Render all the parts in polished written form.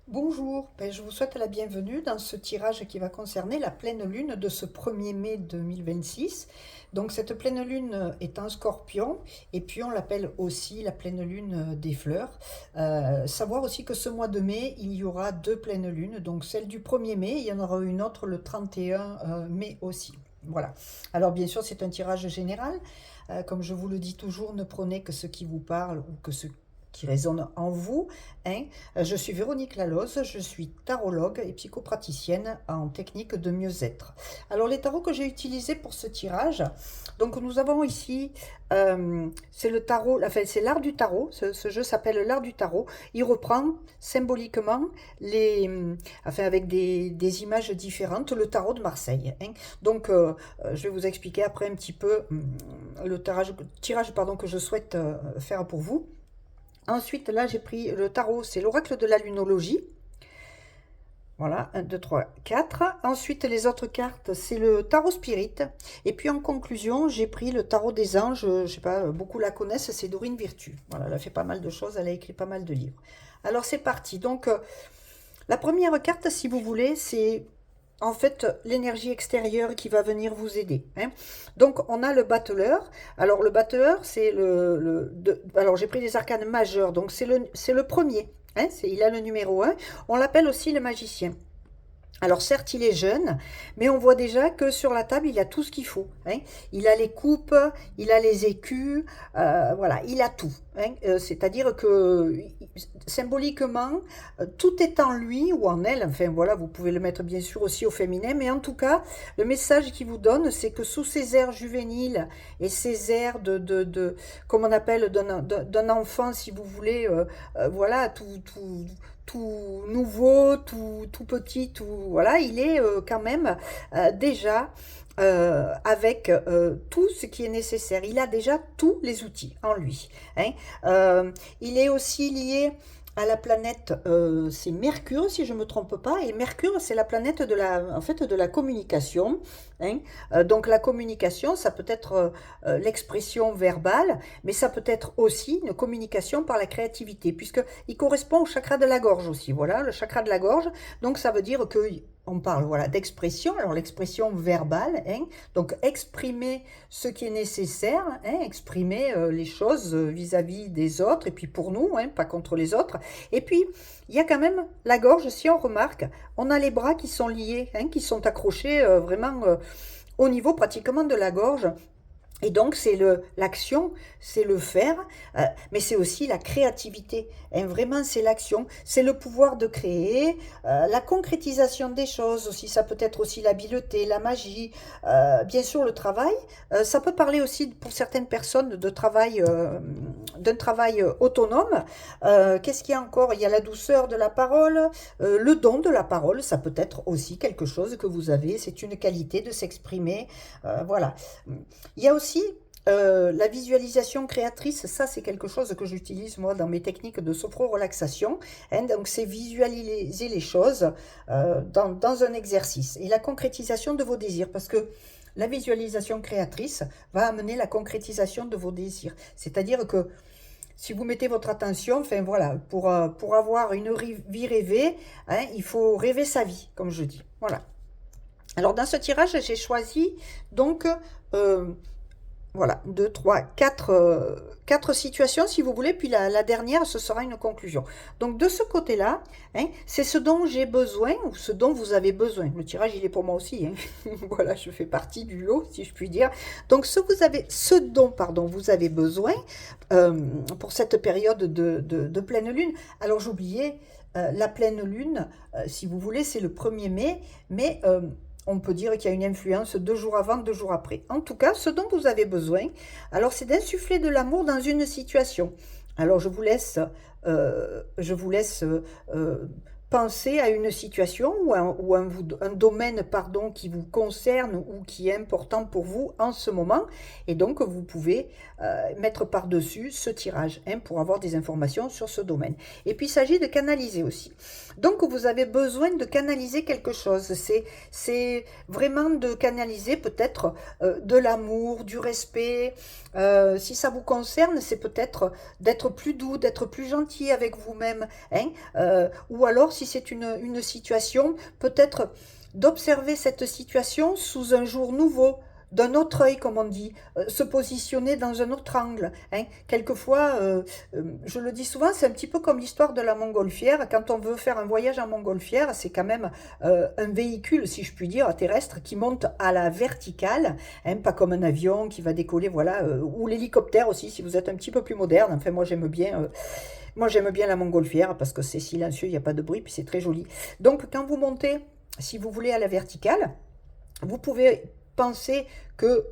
Bonjour, je vous souhaite la bienvenue dans ce tirage qui va concerner la pleine lune de ce 1er mai 2026. Donc cette pleine lune est en scorpion et puis on l'appelle aussi la pleine lune des fleurs. Savoir aussi que ce mois de mai, il y aura deux pleines lunes, donc celle du 1er mai, il y en aura une autre le 31 mai aussi. Voilà. Alors bien sûr, c'est un tirage général. Comme je vous le dis toujours, ne prenez que ce qui vous parle ou que ce qui résonne en vous, hein. Je suis Véronique Laloze, je suis tarologue et psychopraticienne en technique de mieux-être. Alors les tarots que j'ai utilisés pour ce tirage, donc nous avons ici, c'est le tarot, enfin c'est l'art du tarot, ce jeu s'appelle l'art du tarot. Il reprend symboliquement enfin avec des images différentes, le tarot de Marseille, hein. Donc je vais vous expliquer après un petit peu le tirage pardon, que je souhaite faire pour vous. Ensuite, là, j'ai pris le tarot, c'est l'oracle de la lunologie. Voilà, 1, 2, 3, 4. Ensuite, les autres cartes, c'est le tarot spirit. Et puis, en conclusion, j'ai pris le tarot des anges. Je sais pas, beaucoup la connaissent, c'est Dorine Virtue. Voilà, elle a fait pas mal de choses, elle a écrit pas mal de livres. Alors, c'est parti. Donc, la première carte, si vous voulez, c'est en fait l'énergie extérieure qui va venir vous aider, hein. Donc on a le battleur. Alors le battleur, c'est alors j'ai pris les arcanes majeurs, donc c'est le premier, hein, il a le numéro 1. On l'appelle aussi le magicien. Alors certes, il est jeune, mais on voit déjà que sur la table, il a tout ce qu'il faut, hein. Il a les coupes, il a les écus, voilà, il a tout, hein. C'est-à-dire que symboliquement, tout est en lui ou en elle. Enfin voilà, vous pouvez le mettre bien sûr aussi au féminin, mais en tout cas, le message qu'il vous donne, c'est que sous ces airs juvéniles et ces airs comme on appelle d'un enfant, si vous voulez, voilà, tout nouveau, tout petit, voilà, il est quand même déjà avec tout ce qui est nécessaire. Il a déjà tous les outils en lui, hein. Il est aussi lié à la planète, c'est Mercure si je ne me trompe pas, et Mercure c'est la planète en fait, de la communication, hein. Donc la communication, ça peut être l'expression verbale, mais ça peut être aussi une communication par la créativité, puisqu'il correspond au chakra de la gorge aussi, voilà, le chakra de la gorge. Donc ça veut dire que on parle voilà d'expression, alors l'expression verbale, hein, donc exprimer ce qui est nécessaire, hein, exprimer les choses vis-à-vis des autres, et puis pour nous, hein, pas contre les autres. Et puis, il y a quand même la gorge, si on remarque, on a les bras qui sont liés, hein, qui sont accrochés vraiment au niveau pratiquement de la gorge. Et donc, c'est l'action, c'est le faire, mais c'est aussi la créativité, hein. Vraiment, c'est l'action, c'est le pouvoir de créer, la concrétisation des choses aussi. Ça peut être aussi l'habileté, la magie, bien sûr le travail. Ça peut parler aussi pour certaines personnes d'un travail autonome. Qu'est-ce qu'il y a encore? Il y a la douceur de la parole, le don de la parole. Ça peut être aussi quelque chose que vous avez. C'est une qualité de s'exprimer, voilà. Il y a aussi la visualisation créatrice, ça c'est quelque chose que j'utilise moi dans mes techniques de sophro-relaxation, hein. Donc c'est visualiser les choses dans un exercice. Et la concrétisation de vos désirs, parce que la visualisation créatrice va amener la concrétisation de vos désirs. C'est-à-dire que si vous mettez votre attention, enfin voilà, pour avoir une vie rêvée, hein, il faut rêver sa vie, comme je dis. Voilà. Alors dans ce tirage, j'ai choisi donc euh, voilà, 2, 3, 4 situations si vous voulez, puis la dernière, ce sera une conclusion. Donc de ce côté-là, hein, c'est ce dont j'ai besoin, ou ce dont vous avez besoin. Le tirage, il est pour moi aussi, hein. Voilà, je fais partie du lot, si je puis dire. Donc ce dont pardon, vous avez besoin euh, pour cette période de pleine lune. Alors j'oubliais, la pleine lune, si vous voulez, c'est le 1er mai, mais on peut dire qu'il y a une influence 2 jours avant, 2 jours après. En tout cas, ce dont vous avez besoin, alors c'est d'insuffler de l'amour dans une situation. Alors je vous laisse penser à une situation ou un domaine pardon, qui vous concerne ou qui est important pour vous en ce moment. Et donc, vous pouvez mettre par-dessus ce tirage, hein, pour avoir des informations sur ce domaine. Et puis, il s'agit de canaliser aussi. Donc, vous avez besoin de canaliser quelque chose. C'est vraiment de canaliser peut-être de l'amour, du respect. Si ça vous concerne, c'est peut-être d'être plus doux, d'être plus gentil avec vous-même, hein. Ou alors, si si c'est une situation, peut-être d'observer cette situation sous un jour nouveau, d'un autre œil, comme on dit, se positionner dans un autre angle. Hein. Quelquefois, je le dis souvent, c'est un petit peu comme l'histoire de la montgolfière. Quand on veut faire un voyage en montgolfière, c'est quand même un véhicule, si je puis dire, terrestre, qui monte à la verticale, hein, pas comme un avion qui va décoller, voilà, ou l'hélicoptère aussi, si vous êtes un petit peu plus moderne. Enfin, moi, j'aime bien... Moi, j'aime bien la montgolfière parce que c'est silencieux, il n'y a pas de bruit, puis c'est très joli. Donc, quand vous montez, si vous voulez, à la verticale, vous pouvez penser que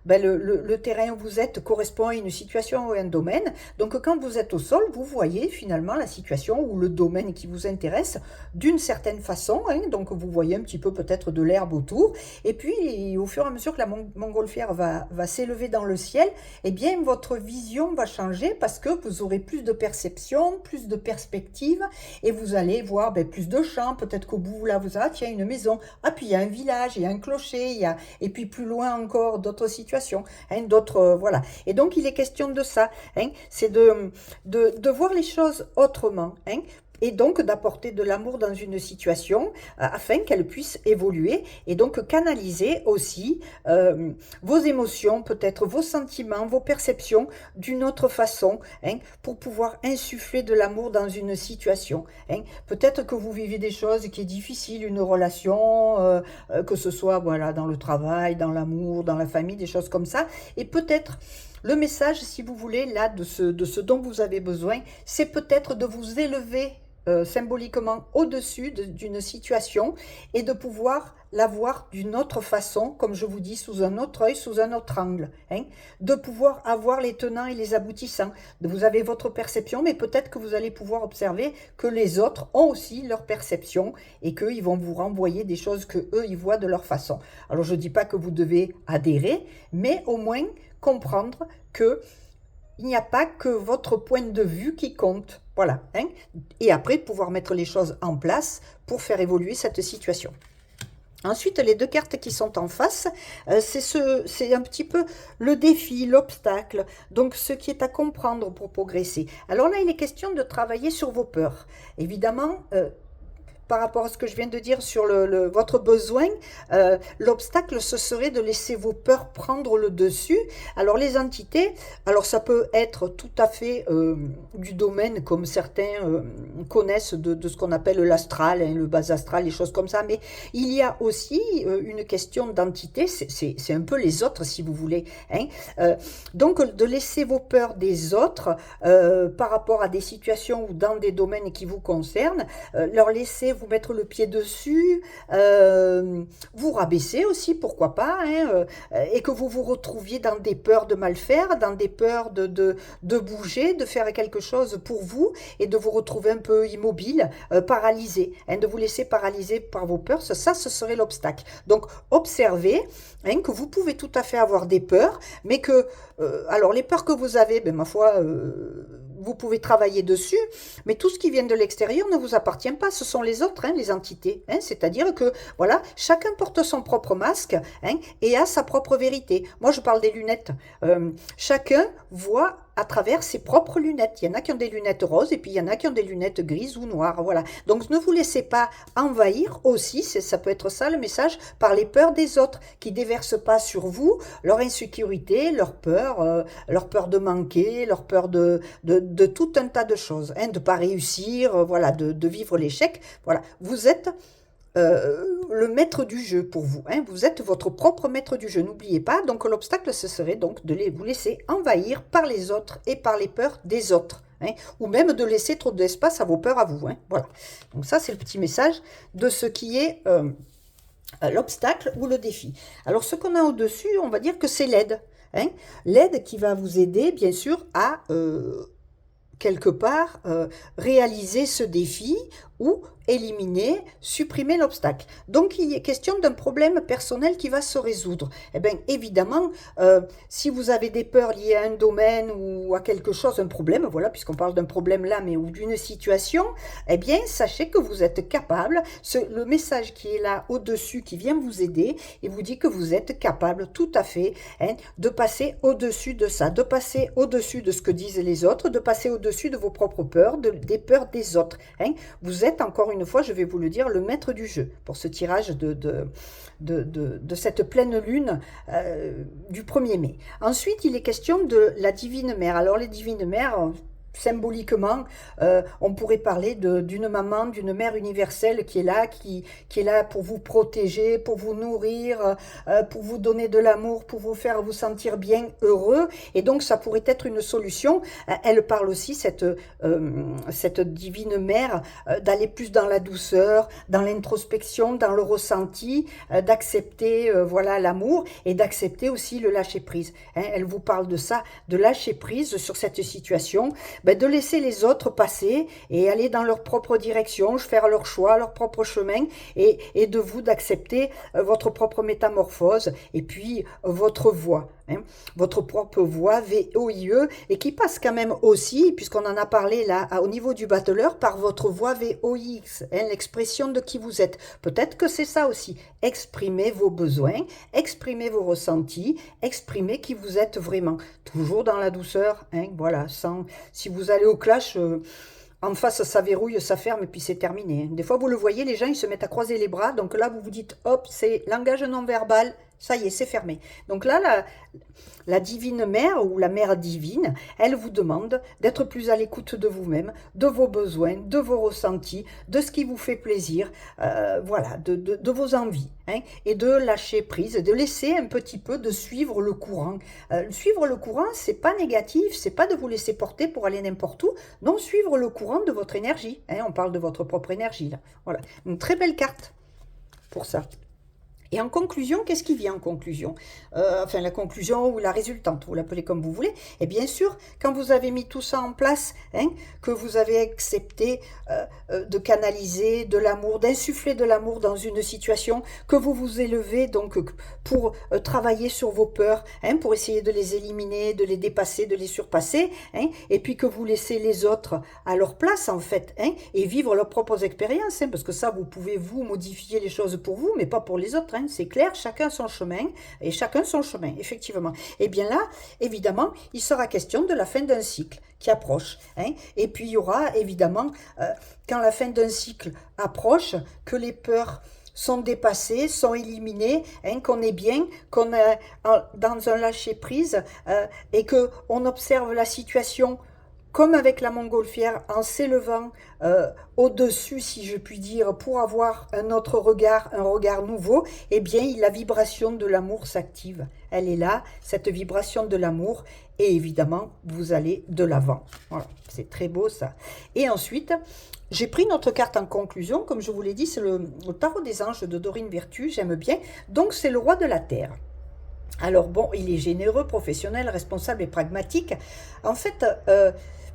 le terrain où vous êtes correspond à une situation ou à un domaine. Donc quand vous êtes au sol, vous voyez finalement la situation ou le domaine qui vous intéresse d'une certaine façon. Hein, donc vous voyez un petit peu peut-être de l'herbe autour. Et puis au fur et à mesure que la montgolfière va s'élever dans le ciel, eh bien votre vision va changer parce que vous aurez plus de perception, plus de perspective et vous allez voir plus de champs. Peut-être qu'au bout là, vous avez une maison. Ah puis il y a un village, il y a un clocher, et puis plus loin encore d'autres situations, hein, d'autres voilà. Et donc il est question de ça, hein, c'est de voir les choses autrement, hein, et donc d'apporter de l'amour dans une situation afin qu'elle puisse évoluer et donc canaliser aussi vos émotions, peut-être vos sentiments, vos perceptions d'une autre façon, hein, pour pouvoir insuffler de l'amour dans une situation. Hein. Peut-être que vous vivez des choses qui sont difficiles, une relation, que ce soit voilà, dans le travail, dans l'amour, dans la famille, des choses comme ça, et peut-être... Le message, si vous voulez, là, de ce dont vous avez besoin, c'est peut-être de vous élever symboliquement au-dessus d'une situation et de pouvoir la voir d'une autre façon, comme je vous dis, sous un autre œil, sous un autre angle. Hein, de pouvoir avoir les tenants et les aboutissants. Vous avez votre perception, mais peut-être que vous allez pouvoir observer que les autres ont aussi leur perception et qu'ils vont vous renvoyer des choses que eux ils voient de leur façon. Alors je ne dis pas que vous devez adhérer, mais au moins comprendre que il n'y a pas que votre point de vue qui compte. Voilà. Hein, et après, pouvoir mettre les choses en place pour faire évoluer cette situation. Ensuite, les deux cartes qui sont en face, c'est un petit peu le défi, l'obstacle, donc ce qui est à comprendre pour progresser. Alors là, il est question de travailler sur vos peurs. Évidemment, par rapport à ce que je viens de dire sur votre besoin, l'obstacle, ce serait de laisser vos peurs prendre le dessus. Alors les entités, alors ça peut être tout à fait du domaine comme certains connaissent de ce qu'on appelle l'astral, hein, le bas astral, les choses comme ça, mais il y a aussi une question d'entité, c'est un peu les autres si vous voulez. Hein. Donc de laisser vos peurs des autres par rapport à des situations ou dans des domaines qui vous concernent, leur laisser vous mettre le pied dessus, vous rabaisser aussi, pourquoi pas, hein, et que vous vous retrouviez dans des peurs de mal faire, dans des peurs de bouger, de faire quelque chose pour vous, et de vous retrouver un peu immobile, paralysé, hein, de vous laisser paralyser par vos peurs, ça ce serait l'obstacle. Donc observez hein, que vous pouvez tout à fait avoir des peurs, mais que, alors les peurs que vous avez, ma foi, vous pouvez travailler dessus, mais tout ce qui vient de l'extérieur ne vous appartient pas, ce sont les autres, hein, les entités, hein, c'est-à-dire que, voilà, chacun porte son propre masque, hein, et a sa propre vérité. Moi, je parle des lunettes. Chacun voit à travers ses propres lunettes. Il y en a qui ont des lunettes roses et puis il y en a qui ont des lunettes grises ou noires. Voilà. Donc ne vous laissez pas envahir aussi, ça peut être ça le message, par les peurs des autres qui déversent pas sur vous leur insécurité, leur peur de manquer, leur peur de tout un tas de choses, hein, de pas réussir, voilà, de vivre l'échec. Voilà. Vous êtes le maître du jeu pour vous. Hein. Vous êtes votre propre maître du jeu, n'oubliez pas. Donc l'obstacle, ce serait donc de vous laisser envahir par les autres et par les peurs des autres. Hein. Ou même de laisser trop d'espace à vos peurs à vous. Hein. Voilà. Donc ça, c'est le petit message de ce qui est l'obstacle ou le défi. Alors ce qu'on a au-dessus, on va dire que c'est l'aide. Hein. L'aide qui va vous aider, bien sûr, à... quelque part, réaliser ce défi ou éliminer, supprimer l'obstacle. Donc, il est question d'un problème personnel qui va se résoudre. Eh bien, évidemment, si vous avez des peurs liées à un domaine ou à quelque chose, un problème, voilà, puisqu'on parle d'un problème là, mais ou d'une situation, eh bien, sachez que vous êtes capable, le message qui est là au-dessus, qui vient vous aider, et vous dit que vous êtes capable, tout à fait, hein, de passer au-dessus de ça, de passer au-dessus de ce que disent les autres, de passer au-dessus de vos propres peurs, des peurs des autres. Hein. Vous êtes êtes, encore une fois, je vais vous le dire, le maître du jeu pour ce tirage de cette pleine lune du 1er mai. Ensuite, il est question de la Divine Mère. Alors, les Divines Mères, symboliquement, on pourrait parler d'une maman, d'une mère universelle qui est là pour vous protéger, pour vous nourrir, pour vous donner de l'amour, pour vous faire vous sentir bien, heureux. Et donc, ça pourrait être une solution. Elle parle aussi, cette divine mère, d'aller plus dans la douceur, dans l'introspection, dans le ressenti, d'accepter voilà l'amour et d'accepter aussi le lâcher-prise. Elle vous parle de ça, de lâcher prise sur cette situation, de laisser les autres passer et aller dans leur propre direction, faire leur choix, leur propre chemin, et de vous d'accepter votre propre métamorphose et puis votre voix. Votre propre voix, VOIE, et qui passe quand même aussi, puisqu'on en a parlé là au niveau du battleur, par votre voix VOIX, l'expression de qui vous êtes. Peut-être que c'est ça aussi, exprimez vos besoins, exprimez vos ressentis, exprimez qui vous êtes vraiment, toujours dans la douceur, voilà, si vous allez au clash, en face ça verrouille, ça ferme et puis c'est terminé. Des fois vous le voyez, les gens ils se mettent à croiser les bras, donc là vous vous dites hop, c'est langage non verbal, ça y est, c'est fermé. Donc là, la divine mère ou la mère divine, elle vous demande d'être plus à l'écoute de vous-même, de vos besoins, de vos ressentis, de ce qui vous fait plaisir, voilà, de vos envies, et de lâcher prise, de laisser un petit peu, de suivre le courant. Suivre le courant, c'est pas négatif, c'est pas de vous laisser porter pour aller n'importe où, non, suivre le courant de votre énergie. On parle de votre propre énergie là. Voilà, une très belle carte pour ça. Et en conclusion, qu'est-ce qui vient en conclusion? Enfin, la conclusion ou la résultante, vous l'appelez comme vous voulez. Et bien sûr, quand vous avez mis tout ça en place, que vous avez accepté de canaliser de l'amour, d'insuffler de l'amour dans une situation, que vous vous élevez donc pour travailler sur vos peurs, pour essayer de les éliminer, de les dépasser, de les surpasser, et puis que vous laissez les autres à leur place en fait, et vivre leurs propres expériences, parce que ça, vous pouvez vous modifier les choses pour vous, mais pas pour les autres. C'est clair, chacun son chemin, et chacun son chemin, effectivement. Et bien là, évidemment, il sera question de la fin d'un cycle qui approche. Et puis il y aura, évidemment, quand la fin d'un cycle approche, que les peurs sont dépassées, sont éliminées, qu'on est bien, qu'on est dans un lâcher-prise, et qu'on observe la situation comme avec la montgolfière, en s'élevant au-dessus, si je puis dire, pour avoir un autre regard, un regard nouveau, eh bien, la vibration de l'amour s'active. Elle est là, cette vibration de l'amour, et évidemment, vous allez de l'avant. Voilà, c'est très beau ça. Et ensuite, j'ai pris notre carte en conclusion, comme je vous l'ai dit, c'est le tarot des anges de Dorine Virtue, j'aime bien. Donc, c'est le roi de la terre. Alors bon, il est généreux, professionnel, responsable et pragmatique. En fait,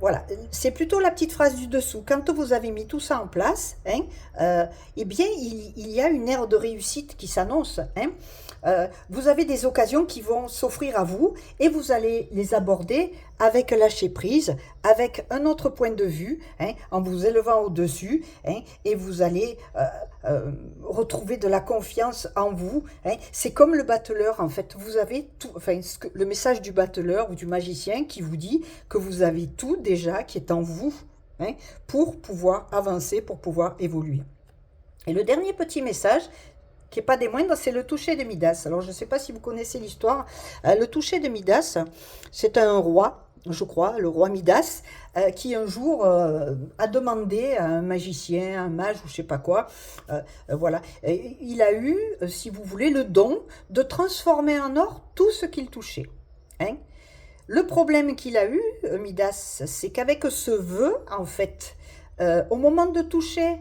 voilà, c'est plutôt la petite phrase du dessous. Quand vous avez mis tout ça en place, eh bien, il y a une ère de réussite qui s'annonce. Vous avez des occasions qui vont s'offrir à vous et vous allez les aborder avec lâcher prise, avec un autre point de vue, en vous élevant au-dessus, et vous allez retrouver de la confiance en vous. C'est comme le battleur, en fait. Vous avez tout, enfin, le message du battleur ou du magicien qui vous dit que vous avez tout déjà qui est en vous, pour pouvoir avancer, pour pouvoir évoluer. Et le dernier petit message, qui n'est pas des moindres, c'est le toucher de Midas. Alors, je ne sais pas si vous connaissez l'histoire. Le toucher de Midas, c'est un roi, je crois, le roi Midas, qui un jour a demandé à un magicien, un mage ou je ne sais pas quoi, voilà, il a eu, si vous voulez, le don de transformer en or tout ce qu'il touchait. Le problème qu'il a eu, Midas, c'est qu'avec ce vœu, en fait, au moment de toucher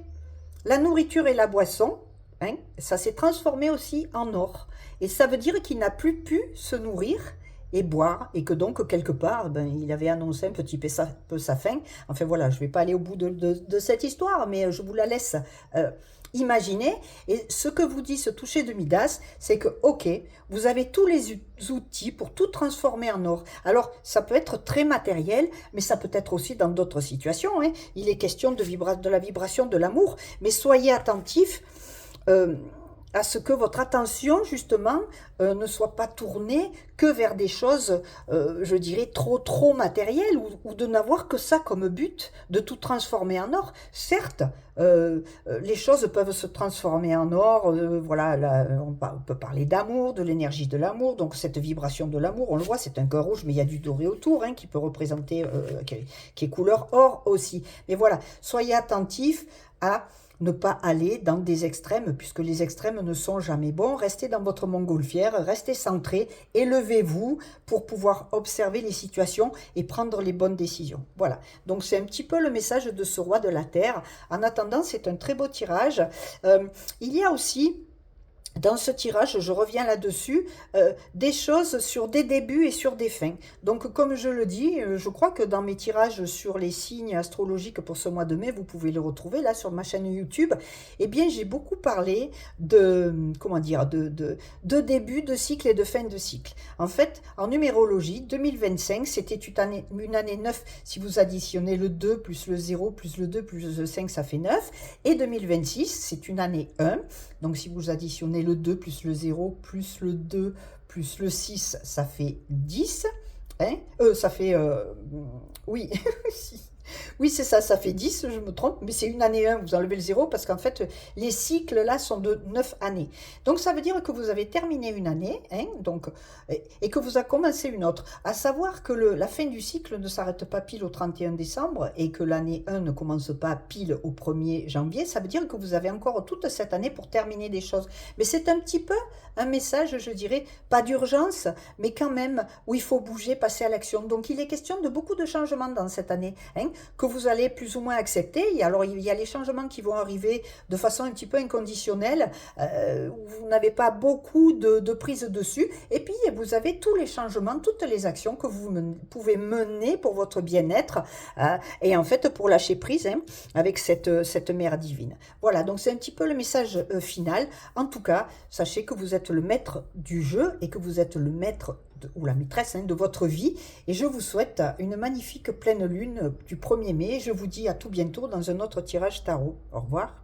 la nourriture et la boisson, ça s'est transformé aussi en or. Et ça veut dire qu'il n'a plus pu se nourrir et boire, et que donc, quelque part, il avait annoncé un petit peu sa faim. Enfin voilà, je ne vais pas aller au bout de cette histoire, mais je vous la laisse imaginer. Et ce que vous dit ce toucher de Midas, c'est que, ok, vous avez tous les outils pour tout transformer en or. Alors, ça peut être très matériel, mais ça peut être aussi dans d'autres situations. Il est question de la vibration de l'amour, mais soyez attentifs. à ce que votre attention, justement, ne soit pas tournée que vers des choses, je dirais, trop matérielles, ou de n'avoir que ça comme but, de tout transformer en or. Certes, les choses peuvent se transformer en or, voilà, là, on peut parler d'amour, de l'énergie de l'amour, donc cette vibration de l'amour, on le voit, c'est un cœur rouge, mais il y a du doré autour, hein, qui peut représenter, qui est couleur or aussi. Mais voilà, soyez attentifs à ne pas aller dans des extrêmes, puisque les extrêmes ne sont jamais bons. Restez dans votre montgolfière, restez centré, élevez-vous pour pouvoir observer les situations et prendre les bonnes décisions. Voilà, donc c'est un petit peu le message de ce roi de la Terre. En attendant, c'est un très beau tirage. Il y a aussi dans ce tirage, je reviens là-dessus, des choses sur des débuts et sur des fins. Donc, comme je le dis, je crois que dans mes tirages sur les signes astrologiques pour ce mois de mai, vous pouvez le retrouver là sur ma chaîne YouTube, eh bien, j'ai beaucoup parlé comment dire, de début de cycle et de fin de cycle. En fait, en numérologie, 2025, c'était une année 9. Si vous additionnez le 2 plus le 0 plus le 2 plus le 5, ça fait 9. Et 2026, c'est une année 1. Donc, si vous additionnez le 2 plus le 0 plus le 2 plus le 6, ça fait 10. Hein, ça fait... oui, oui, c'est ça, ça fait 10, je me trompe, mais c'est une année 1, vous enlevez le 0, parce qu'en fait, les cycles là sont de 9 années. Donc ça veut dire que vous avez terminé une année, hein, donc, et que vous avez commencé une autre. À savoir que la fin du cycle ne s'arrête pas pile au 31 décembre, et que l'année 1 ne commence pas pile au 1er janvier, ça veut dire que vous avez encore toute cette année pour terminer des choses. Mais c'est un petit peu un message, je dirais, pas d'urgence, mais quand même, où il faut bouger, passer à l'action. Donc il est question de beaucoup de changements dans cette année, hein, que vous allez plus ou moins accepter. Et alors, il y a les changements qui vont arriver de façon un petit peu inconditionnelle, où vous n'avez pas beaucoup de prise dessus. Et puis, vous avez tous les changements, toutes les actions que vous pouvez mener pour votre bien-être, et en fait, pour lâcher prise, hein, avec cette mère divine. Voilà, donc c'est un petit peu le message final. En tout cas, sachez que vous êtes le maître du jeu et que vous êtes le maître ou la maîtresse, hein, de votre vie, et je vous souhaite une magnifique pleine lune du 1er mai. Je vous dis à tout bientôt dans un autre tirage tarot. Au revoir.